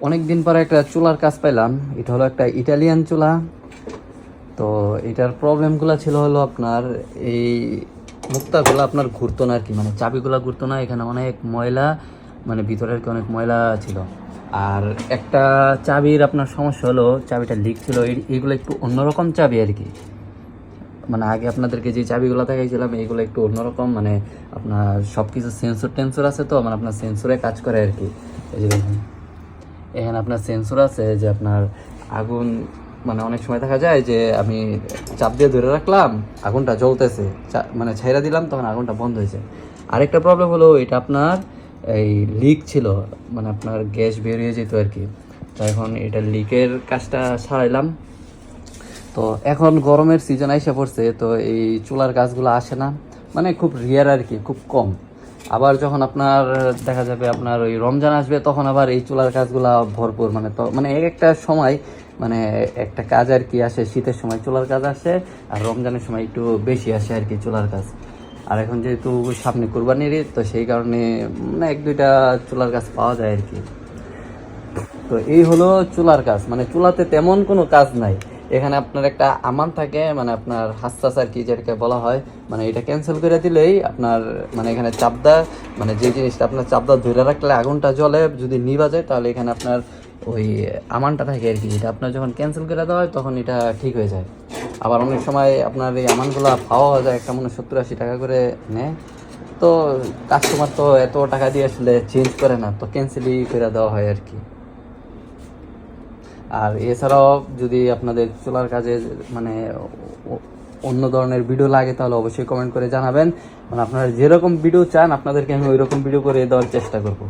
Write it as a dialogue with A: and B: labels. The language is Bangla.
A: অনেক দিন পরে একটা চুলার কাজ পাইলাম। এটা হলো একটা ইটালিয়ান চুলা। তো এটার প্রবলেমগুলো ছিল হলো আপনার এই মুক্তাগুলো আপনার ঘুরতো না আর কি, মানে চাবিগুলো ঘুরতো না। এখানে অনেক ময়লা, মানে ভিতরে আর কি অনেক ময়লা ছিল। আর একটা চাবির আপনার সমস্যা হলো চাবিটা লিক ছিল। এইগুলো একটু অন্যরকম চাবি আর কি, মানে আগে আপনাদেরকে যে চাবিগুলো দেখাইছিলাম এইগুলো একটু অন্যরকম, মানে আপনার সব কিছু সেন্সর টেন্সর আছে, তো মানে আপনার সেন্সরে কাজ করে আর কি। এই যে দেখুন, এখানে আপনার সেন্সর আছে যে আপনার আগুন, মানে অনেক সময় দেখা যায় যে আমি চাপ দিয়ে ধরে রাখলাম, আগুনটা জ্বলতেছে, মানে ছাইরা দিলাম, তখন আগুনটা বন্ধ হয়েছে। আরেকটা প্রবলেম হলো এটা আপনার এই লিক ছিল, মানে আপনার গ্যাস বেরিয়ে যেত আর কি। তো এখন এটা লিকের কাজটা সারাইলাম। তো এখন গরমের সিজন আইসা পড়ছে, তো এই চুলার গাছগুলো আসে না, মানে খুব রিয়ার আর কি, খুব কম। আবার যখন আপনার দেখা যাবে আপনার ওই রমজান আসবে, তখন আবার এই চুলার কাজগুলা ভরপুর, মানে তো মানে এক একটা সময়, মানে একটা কাজ আর কি আসে, শীতের সময় চুলার কাজ আসে, আর রমজানের সময় একটু বেশি আসে আর কি চুলার কাজ। আর এখন যেহেতু সামনে কুরবানির ঈদ, তো সেই কারণে মানে এক দুইটা চুলার কাজ পাওয়া যায় আর কি। তো এই হলো চুলার কাজ, মানে চুলাতে তেমন কোনো কাজ নাই। এখানে আপনার একটা আমান থাকে, মানে আপনার হাসাস আর কি যেটাকে বলা হয়, মানে এটা ক্যান্সেল করে দিলেই আপনার, মানে এখানে চাপদা, মানে যে জিনিসটা আপনার চাপদা ধরে রাখলে আগুনটা জ্বলে, যদি নিভা যায় তাহলে এখানে আপনার ওই আমানটা থাকে আর কি। এটা আপনার যখন ক্যান্সেল করে দেওয়া হয় তখন এটা ঠিক হয়ে যায়। আবার অনেক সময় আপনার এই আমানগুলো পাওয়া যায় একটা মনে 70-80 টাকা করে নেয়। তো কাস্টমার তো এত টাকা দিয়ে আসলে চেঞ্জ করে না, তো ক্যান্সেলই করে দেওয়া হয় আর কি। আর এছাড়াও যদি আপনাদের চুলার কাজে মানে অন্য ধরনের ভিডিও লাগে, তাহলে অবশ্যই কমেন্ট করে জানাবেন। মানে আপনারা যেরকম ভিডিও চান আপনাদেরকে আমি ওই রকম ভিডিও করে দেওয়ার চেষ্টা করব।